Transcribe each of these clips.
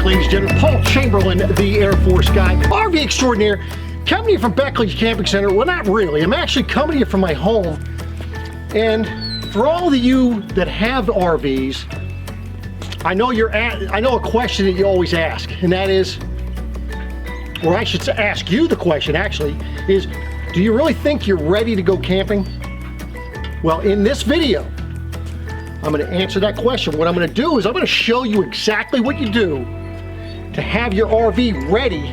ladies and gentlemen. Paul Chamberlain, the Air Force guy, RV extraordinaire, coming to you from Beckleys Camping Center. Well, not really. I'm actually coming to you from my home. And for all of you that have RVs, I know a question that you always ask, and that is, or I should ask you the question actually, is do you really think you're ready to go camping? Well, in this video, I'm going to answer that question. What I'm going to do is I'm going to show you exactly what you do to have your RV ready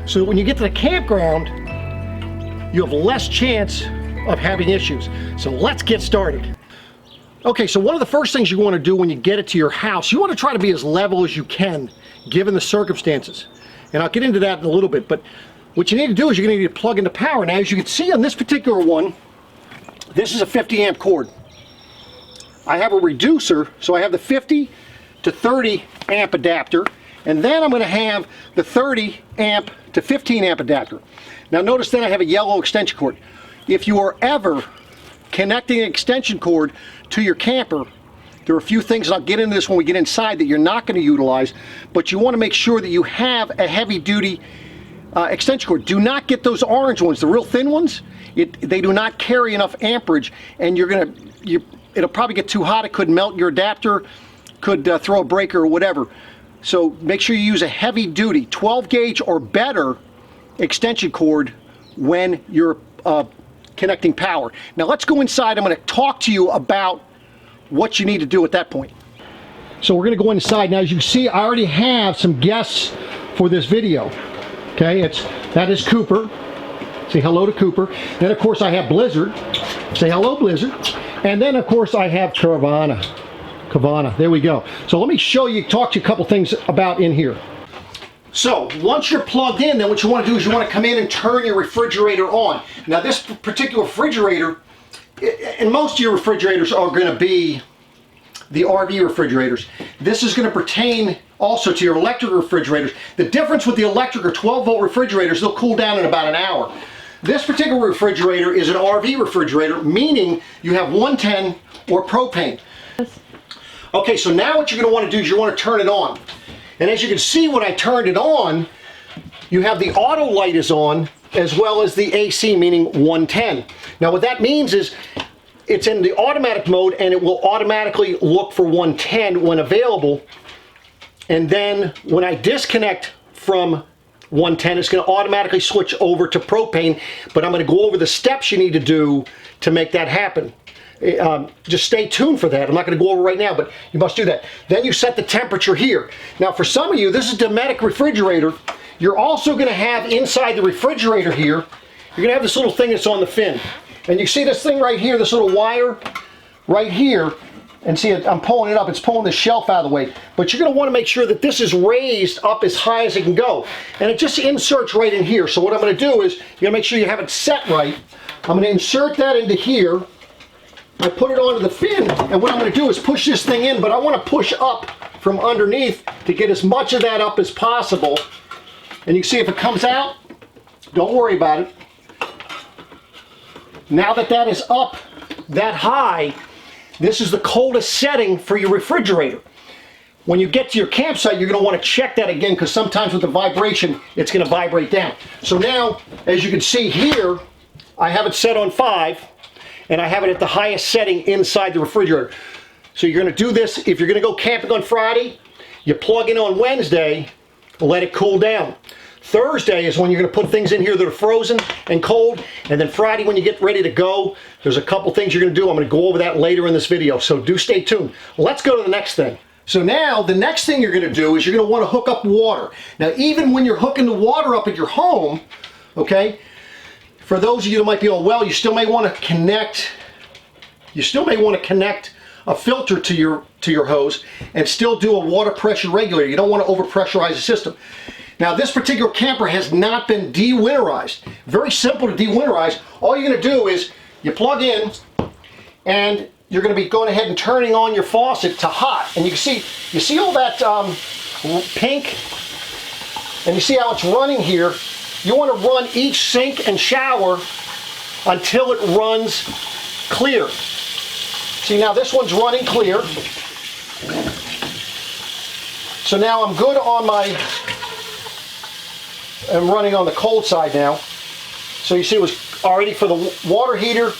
so that when you get to the campground, you have less chance of having issues. So let's get started. Okay, so one of the first things you want to do when you get it to your house, you want to try to be as level as you can given the circumstances. And I'll get into that in a little bit, but what you need to do is you're going to need to plug into power. Now, as you can see on this particular one, this is a 50 amp cord. I have a reducer, so I have the 50 to 30 amp adapter, and then I'm going to have the 30 amp to 15 amp adapter. Now notice that I have a yellow extension cord. If you are ever connecting an extension cord to your camper, there are a few things, and I'll get into this when we get inside, that you're not going to utilize, but you want to make sure that you have a heavy duty extension cord. Do not get those orange ones, the real thin ones. They do not carry enough amperage, and it'll probably get too hot. It could melt your adapter, could throw a breaker or whatever. So make sure you use a heavy duty 12 gauge or better extension cord when you're connecting power. Now let's go inside. I'm going to talk to you about what you need to do at that point. So we're going to go inside. Now as you can see, I already have some guests for this video. Okay, that is Cooper. Say hello to Cooper. Then of course I have Blizzard. Say hello, Blizzard. And then of course I have Kavana. There we go. So let me talk to you a couple things about in here. So once you're plugged in, then what you want to do is you want to come in and turn your refrigerator on. Now this particular refrigerator, and most of your refrigerators are going to be the RV refrigerators. This is going to pertain also to your electric refrigerators. The difference with the electric or 12-volt refrigerators, they'll cool down in about an hour. This particular refrigerator is an RV refrigerator, meaning you have 110 or propane. Okay, so now what you're going to want to do is you want to turn it on. And as you can see, when I turned it on, you have the auto light is on as well as the AC, meaning 110. Now what that means is it's in the automatic mode and it will automatically look for 110 when available. And then when I disconnect from 110, it's going to automatically switch over to propane, but I'm going to go over the steps you need to do to make that happen. Just stay tuned for that. I'm not going to go over right now, but you must do that. Then you set the temperature here. Now for some of you, this is a Dometic refrigerator. You're also going to have inside the refrigerator here, you're going to have this little thing that's on the fin. And you see this thing right here, this little wire right here, and see I'm pulling it up, it's pulling the shelf out of the way. But you're going to want to make sure that this is raised up as high as it can go. And it just inserts right in here. So what I'm going to do is, you're going to make sure you have it set right. I'm going to insert that into here. I put it onto the fin, and what I'm going to do is push this thing in, but I want to push up from underneath to get as much of that up as possible. And you can see if it comes out, don't worry about it. Now that that is up that high, this is the coldest setting for your refrigerator. When you get to your campsite, you're going to want to check that again, because sometimes with the vibration, it's going to vibrate down. So now, as you can see here, I have it set on 5, and I have it at the highest setting inside the refrigerator. So you're going to do this, if you're going to go camping on Friday, you plug in on Wednesday, let it cool down. Thursday is when you're going to put things in here that are frozen and cold, and then Friday when you get ready to go, there's a couple things you're going to do. I'm going to go over that later in this video, so do stay tuned. Let's go to the next thing. So now the next thing you're going to do is you're going to want to hook up water. Now even when you're hooking the water up at your home, okay, for those of you that might be, oh well, you still may want to connect a filter to your hose and still do a water pressure regulator. You don't want to overpressurize the system. Now this particular camper has not been de-winterized. Very simple to de-winterize. All you're going to do is you plug in and you're going to be going ahead and turning on your faucet to hot. And you see all that pink, and you see how it's running here. You want to run each sink and shower until it runs clear. See, now this one's running clear. So now I'm good on I'm running on the cold side now. So you see it was already for the water heater,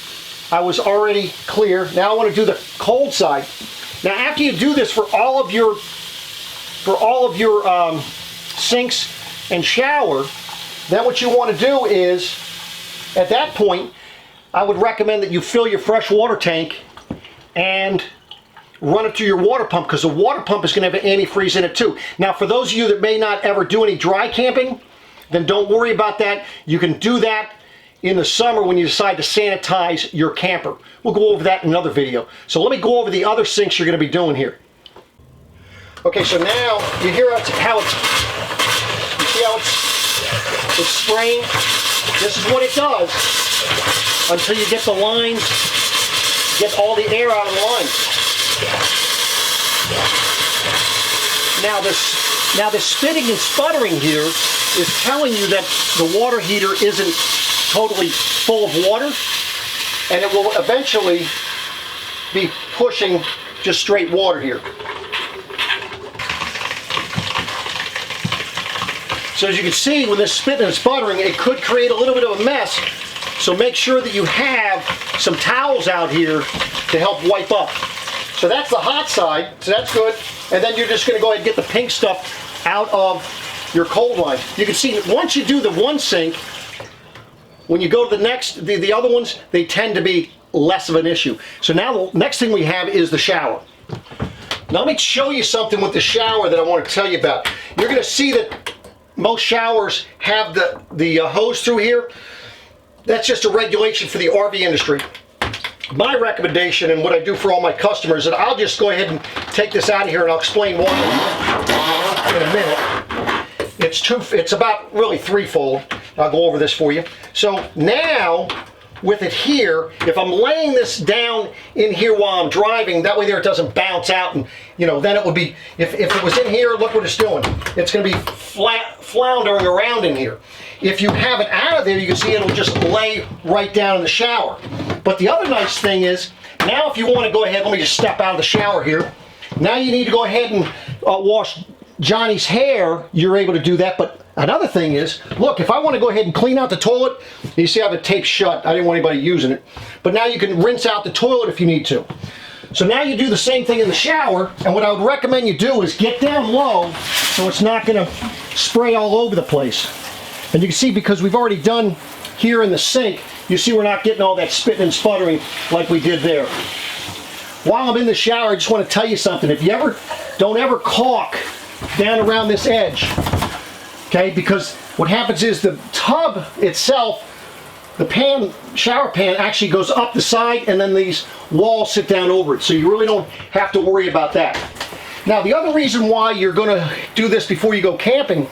I was already clear. Now I want to do the cold side. Now after you do this for all of your sinks and shower, then what you want to do is, at that point, I would recommend that you fill your fresh water tank and run it to your water pump, because the water pump is going to have an antifreeze in it too. Now for those of you that may not ever do any dry camping, then don't worry about that. You can do that in the summer when you decide to sanitize your camper. We'll go over that in another video. So let me go over the other sinks you're going to be doing here. Okay, so now you hear how it's, you see how it's spraying? This is what it does until you get the lines, get all the air out of the lines. Now this spitting and sputtering here is telling you that the water heater isn't totally full of water, and it will eventually be pushing just straight water here. So as you can see, with this spitting and sputtering, it could create a little bit of a mess. So make sure that you have some towels out here to help wipe up. So that's the hot side, so that's good. And then you're just going to go ahead and get the pink stuff out of your cold line. You can see once you do the one sink, when you go to the next, the other ones, they tend to be less of an issue. So now the next thing we have is the shower. Now let me show you something with the shower that I want to tell you about. You're going to see that most showers have the hose through here. That's just a regulation for the RV industry. My recommendation, and what I do for all my customers, is that I'll just go ahead and take this out of here and I'll explain why in a minute. It's about really threefold. I'll go over this for you. So now, with it here, if I'm laying this down in here while I'm driving, that way there it doesn't bounce out, and then it would be, if it was in here, look what it's doing. It's going to be floundering around in here. If you have it out of there, you can see it'll just lay right down in the shower. But the other nice thing is, now if you want to go ahead, let me just step out of the shower here. Now you need to go ahead and wash Johnny's hair, you're able to do that. But another thing is, look, if I want to go ahead and clean out the toilet, you see I have it taped shut. I didn't want anybody using it. But now you can rinse out the toilet if you need to. So now you do the same thing in the shower, and what I would recommend you do is get down low so it's not going to spray all over the place. And you can see, because we've already done here in the sink, you see we're not getting all that spitting and sputtering like we did there. While I'm in the shower, I just want to tell you something. If you don't ever caulk down around this edge, okay, because what happens is the tub itself, the shower pan actually goes up the side, and then these walls sit down over it, so you really don't have to worry about that. Now the other reason why you're going to do this before you go camping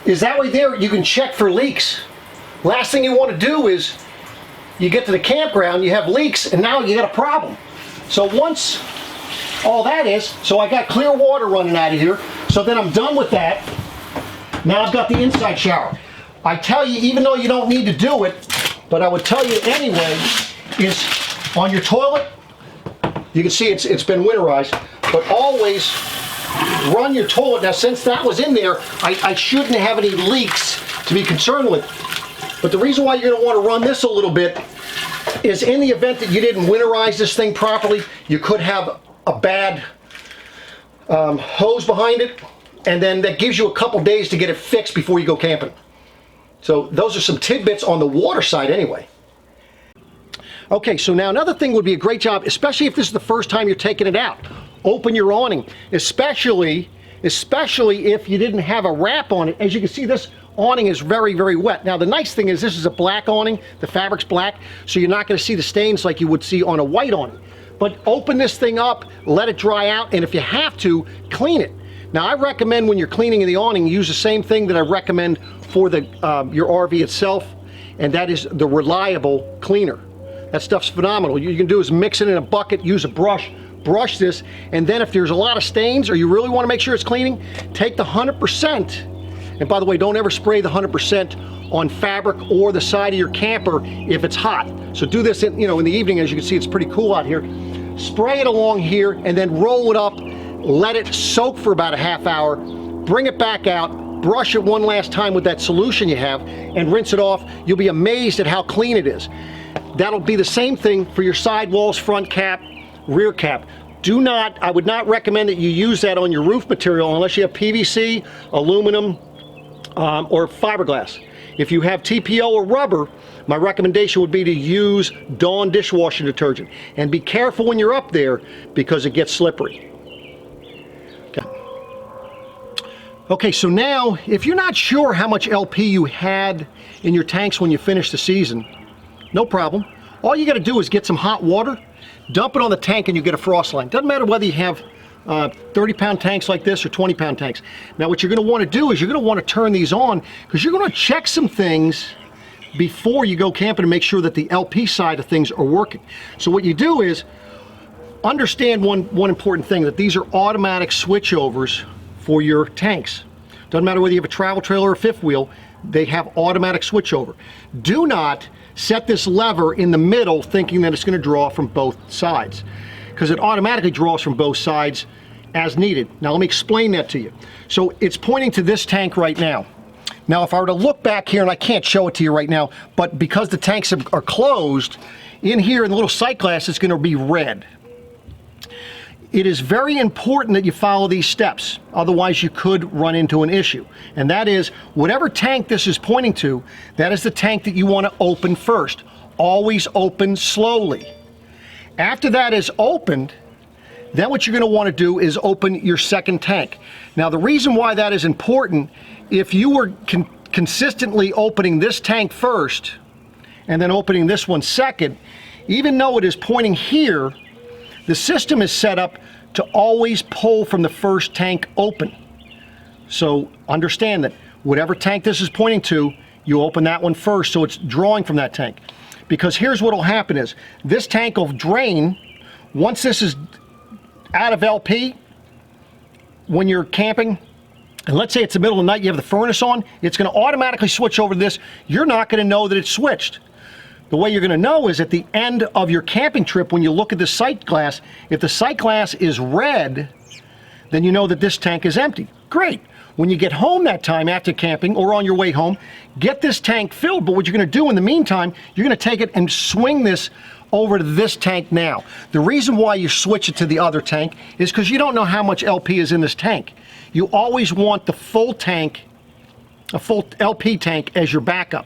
is that way there you can check for leaks. Last thing you want to do is you get to the campground, you have leaks, and now you got a problem. So once all that is, so I got clear water running out of here, so then I'm done with that. Now I've got the inside shower. I tell you, even though you don't need to do it, but I would tell you anyway, is on your toilet, you can see it's been winterized, but always run your toilet. Now since that was in there, I shouldn't have any leaks to be concerned with. But the reason why you're going to want to run this a little bit is, in the event that you didn't winterize this thing properly, you could have a bad hose behind it, and then that gives you a couple days to get it fixed before you go camping. So those are some tidbits on the water side anyway. Okay, so now another thing would be a great job, especially if this is the first time you're taking it out. Open your awning, especially if you didn't have a wrap on it. As you can see, this awning is very, very wet. Now the nice thing is, this is a black awning, the fabric's black, so you're not going to see the stains like you would see on a white awning. But open this thing up, let it dry out, and if you have to, clean it. Now I recommend when you're cleaning the awning, use the same thing that I recommend for your RV itself, and that is the Reliable cleaner. That stuff's phenomenal. What you can do is mix it in a bucket, use a brush, brush this, and then if there's a lot of stains or you really want to make sure it's cleaning, take the 100%. And by the way, don't ever spray the 100% on fabric or the side of your camper if it's hot. So do this in the evening. As you can see, it's pretty cool out here. Spray it along here and then roll it up let it soak for about a half hour, bring it back out, brush it one last time with that solution you have, and rinse it off. You'll be amazed at how clean it is. That'll be the same thing for your sidewalls, front cap, rear cap. I would not recommend that you use that on your roof material unless you have PVC, aluminum, or fiberglass. If you have TPO or rubber, my recommendation would be to use Dawn dishwashing detergent. And be careful when you're up there because it gets slippery. Okay, so now, if you're not sure how much LP you had in your tanks when you finished the season, no problem. All you gotta do is get some hot water, dump it on the tank, and you get a frost line. Doesn't matter whether you have 30-pound tanks like this or 20-pound tanks. Now what you're gonna wanna do is you're gonna wanna turn these on because you're gonna check some things before you go camping to make sure that the LP side of things are working. So what you do is understand one important thing, that these are automatic switchovers for your tanks. Doesn't matter whether you have a travel trailer or a fifth wheel, they have automatic switchover. Do not set this lever in the middle thinking that it's going to draw from both sides, because it automatically draws from both sides as needed. Now let me explain that to you. So it's pointing to this tank right now. Now if I were to look back here, and I can't show it to you right now, but because the tanks are closed, in here in the little sight glass it's going to be red. It is very important that you follow these steps, otherwise you could run into an issue. And that is, whatever tank this is pointing to, that is the tank that you want to open first. Always open slowly. After that is opened, then what you're going to want to do is open your second tank. Now the reason why that is important, if you were consistently opening this tank first and then opening this one second, even though it is pointing here, the system is set up to always pull from the first tank open. So understand that whatever tank this is pointing to, you open that one first so it's drawing from that tank. Because here's what will happen is, this tank will drain, once this is out of LP, when you're camping, and let's say it's the middle of the night, you have the furnace on, it's going to automatically switch over to this. You're not going to know that it's switched. The way you're going to know is at the end of your camping trip, when you look at the sight glass, if the sight glass is red, then you know that this tank is empty. Great. When you get home that time after camping or on your way home, get this tank filled. But what you're going to do in the meantime, you're going to take it and swing this over to this tank now. The reason why you switch it to the other tank is because you don't know how much LP is in this tank. You always want the full tank, a full LP tank as your backup.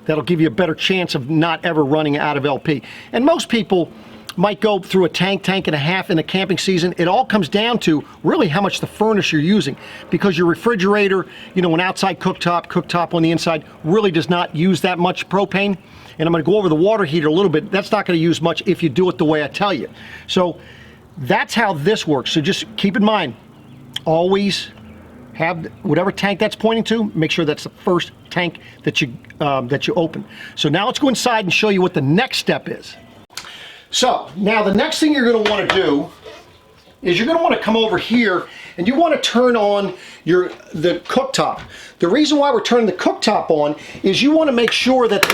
That'll give you a better chance of not ever running out of LP. And most people might go through a tank and a half in a camping season. It all comes down to really how much the furnace you're using, because your refrigerator, you know, an outside cooktop on the inside really does not use that much propane. And I'm going to go over the water heater a little bit. That's not going to use much if you do it the way I tell you. So that's how this works. So just keep in mind, always have whatever tank that's pointing to, make sure that's the first tank that you open. So now let's go inside and show you what the next step is. So now the next thing you're going to want to do is you're going to want to come over here and you want to turn on the cooktop. The reason why we're turning the cooktop on is you want to make sure that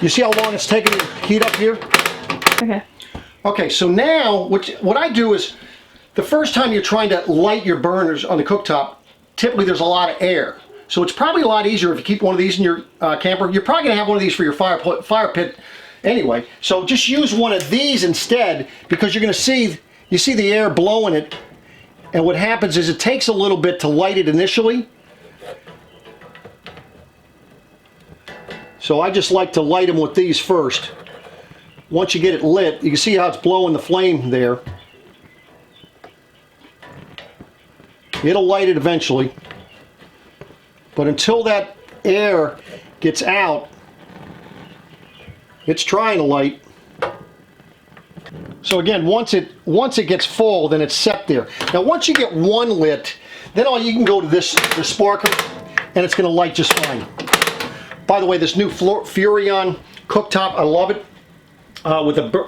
you see how long it's taking to heat up here? Okay. Okay, so now what I do is, the first time you're trying to light your burners on the cooktop, typically there's a lot of air. So it's probably a lot easier if you keep one of these in your camper. You're probably going to have one of these for your fire pit anyway. So just use one of these instead, because you're going to see, you see the air blowing it. And what happens is it takes a little bit to light it initially. So I just like to light them with these first. Once you get it lit, you can see how it's blowing the flame there. It'll light it eventually. But until that air gets out, it's trying to light. So again, once it gets full, then it's set there. Now once you get one lit, then you can go to the sparker, and it's going to light just fine. By the way, this new Furrion cooktop, I love it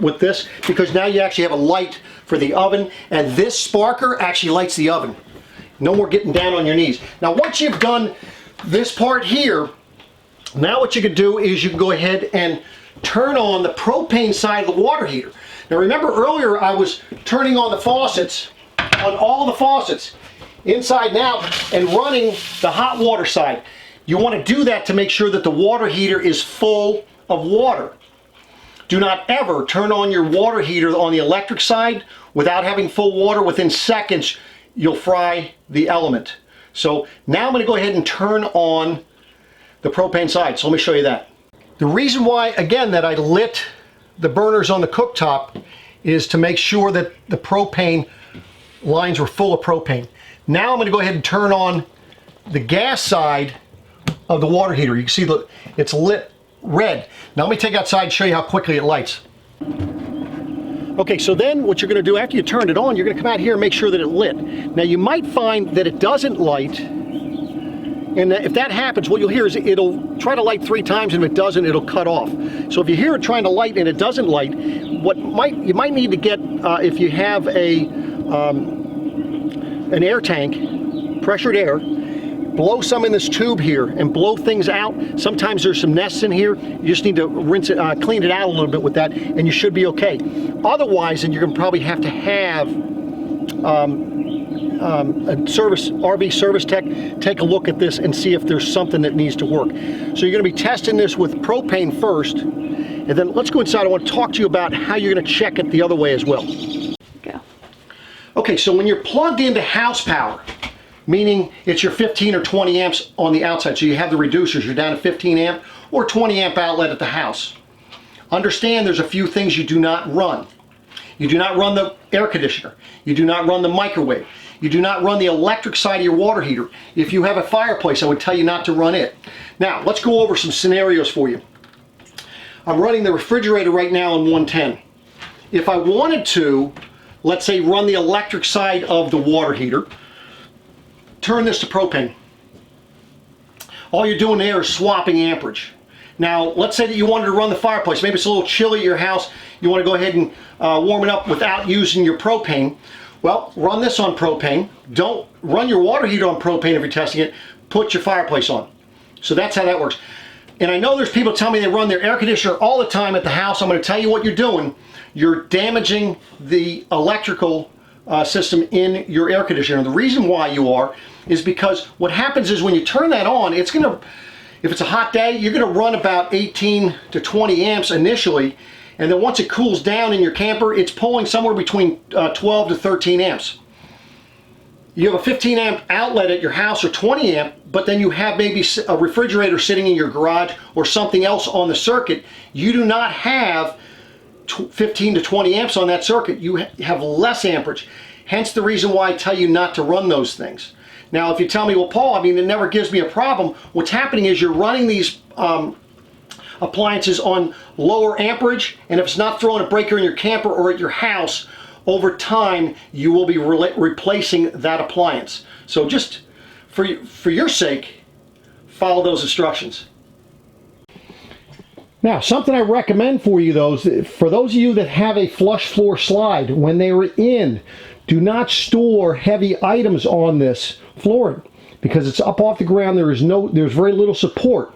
with this, because now you actually have a light for the oven, and this sparker actually lights the oven. No more getting down on your knees. Now once you've done this part here, now what you can do is you can go ahead and turn on the propane side of the water heater. Now remember earlier I was turning on the faucets on all the faucets, inside and out, and running the hot water side. You want to do that to make sure that the water heater is full of water. Do not ever turn on your water heater on the electric side without having full water. Within seconds, you'll fry the element. So now I'm going to go ahead and turn on the propane side. So let me show you that. The reason why, again, that I lit the burners on the cooktop is to make sure that the propane lines were full of propane. Now I'm going to go ahead and turn on the gas side of the water heater. You can see that it's lit red. Now let me take it outside and show you how quickly it lights. Okay, so then what you're going to do after you turn it on, you're going to come out here and make sure that it lit. Now you might find that it doesn't light, and if that happens, what you'll hear is it'll try to light 3 times, and if it doesn't, it'll cut off. So if you hear it trying to light and it doesn't light, you might need to get, if you have an air tank, pressured air, blow some in this tube here and blow things out. Sometimes there's some nests in here. You just need to rinse it, clean it out a little bit with that, and you should be okay. Otherwise, then you're going to probably have to have a RV service tech take a look at this and see if there's something that needs to work. So you're going to be testing this with propane first, and then let's go inside. I want to talk to you about how you're going to check it the other way as well. Go. Okay, so when you're plugged into house power, meaning it's your 15 or 20 amps on the outside, so you have the reducers, you're down to 15 amp or 20 amp outlet at the house. Understand there's a few things you do not run. You do not run the air conditioner. You do not run the microwave. You do not run the electric side of your water heater. If you have a fireplace, I would tell you not to run it. Now, let's go over some scenarios for you. I'm running the refrigerator right now on 110. If I wanted to, let's say, run the electric side of the water heater, turn this to propane. All you're doing there is swapping amperage. Now, let's say that you wanted to run the fireplace. Maybe it's a little chilly at your house. You want to go ahead and warm it up without using your propane. Well, run this on propane. Don't run your water heater on propane if you're testing it. Put your fireplace on. So that's how that works. And I know there's people tell me they run their air conditioner all the time at the house. I'm going to tell you what you're doing. You're damaging the electrical system in your air conditioner. The reason why you are is because what happens is when you turn that on, it's going to, if it's a hot day, you're going to run about 18 to 20 amps initially, and then once it cools down in your camper, it's pulling somewhere between 12 to 13 amps. You have a 15 amp outlet at your house or 20 amp, but then you have maybe a refrigerator sitting in your garage or something else on the circuit. You do not have 15 to 20 amps on that circuit. You have less amperage. Hence the reason why I tell you not to run those things. Now, if you tell me, well, Paul, I mean, it never gives me a problem. What's happening is you're running these appliances on lower amperage, and if it's not throwing a breaker in your camper or at your house, over time, you will be replacing that appliance. So just for your sake, follow those instructions. Now, something I recommend for you, for those of you that have a flush floor slide, when they are in, do not store heavy items on this flooring because it's up off the ground. There's very little support.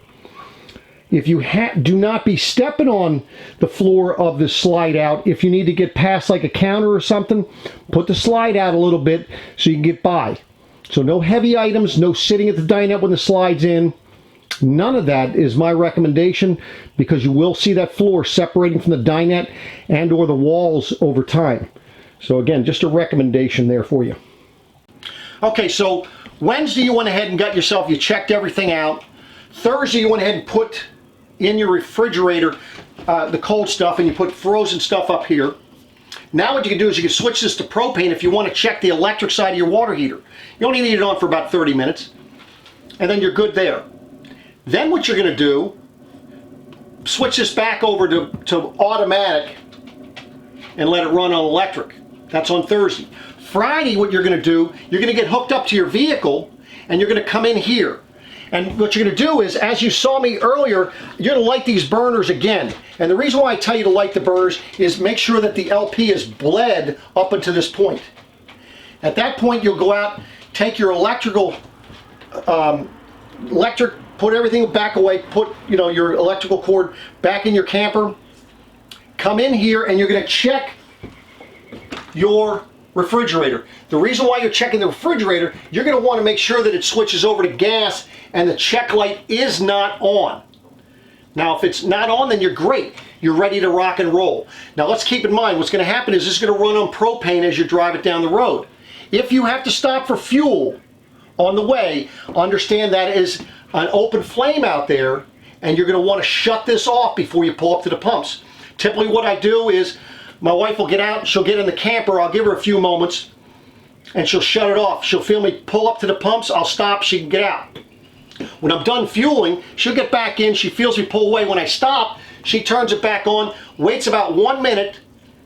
If you do not be stepping on the floor of the slide out. If you need to get past like a counter or something, put the slide out a little bit so you can get by. So no heavy items, no sitting at the dinette when the slide's in. None of that is my recommendation because you will see that floor separating from the dinette and or the walls over time. So again, just a recommendation there for you. Okay, so Wednesday you went ahead and got yourself, you checked everything out. Thursday you went ahead and put in your refrigerator the cold stuff and you put frozen stuff up here. Now what you can do is you can switch this to propane if you want to check the electric side of your water heater. You only need it on for about 30 minutes and then you're good there. Then what you're going to do, switch this back over to automatic and let it run on electric. That's on Thursday. Friday, what you're going to do, you're going to get hooked up to your vehicle and you're going to come in here. And what you're going to do is, as you saw me earlier, you're going to light these burners again. And the reason why I tell you to light the burners is make sure that the LP is bled up until this point. At that point, you'll go out, take your electric, put everything back away, put your electrical cord back in your camper, come in here and you're going to check your refrigerator. The reason why you're checking the refrigerator, you're going to want to make sure that it switches over to gas and the check light is not on. Now, if it's not on, then you're great. You're ready to rock and roll. Now, let's keep in mind, what's going to happen is this is going to run on propane as you drive it down the road. If you have to stop for fuel on the way, understand that is an open flame out there, and you're going to want to shut this off before you pull up to the pumps. Typically what I do is my wife will get out, she'll get in the camper, I'll give her a few moments, and she'll shut it off. She'll feel me pull up to the pumps, I'll stop, she can get out. When I'm done fueling, she'll get back in, she feels me pull away. When I stop, she turns it back on, waits about 1 minute,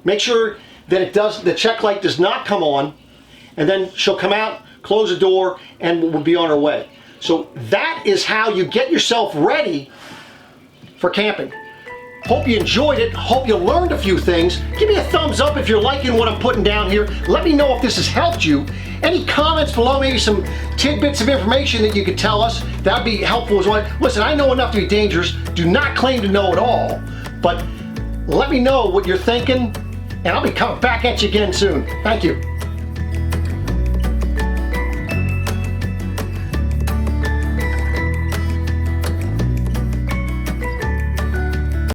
make sure that the check light does not come on, and then she'll come out, close the door, and we'll be on our way. So that is how you get yourself ready for camping. Hope you enjoyed it. Hope you learned a few things. Give me a thumbs up if you're liking what I'm putting down here. Let me know if this has helped you. Any comments below, maybe some tidbits of information that you could tell us, that'd be helpful as well. Listen, I know enough to be dangerous. Do not claim to know it all, but let me know what you're thinking, and I'll be coming back at you again soon. Thank you.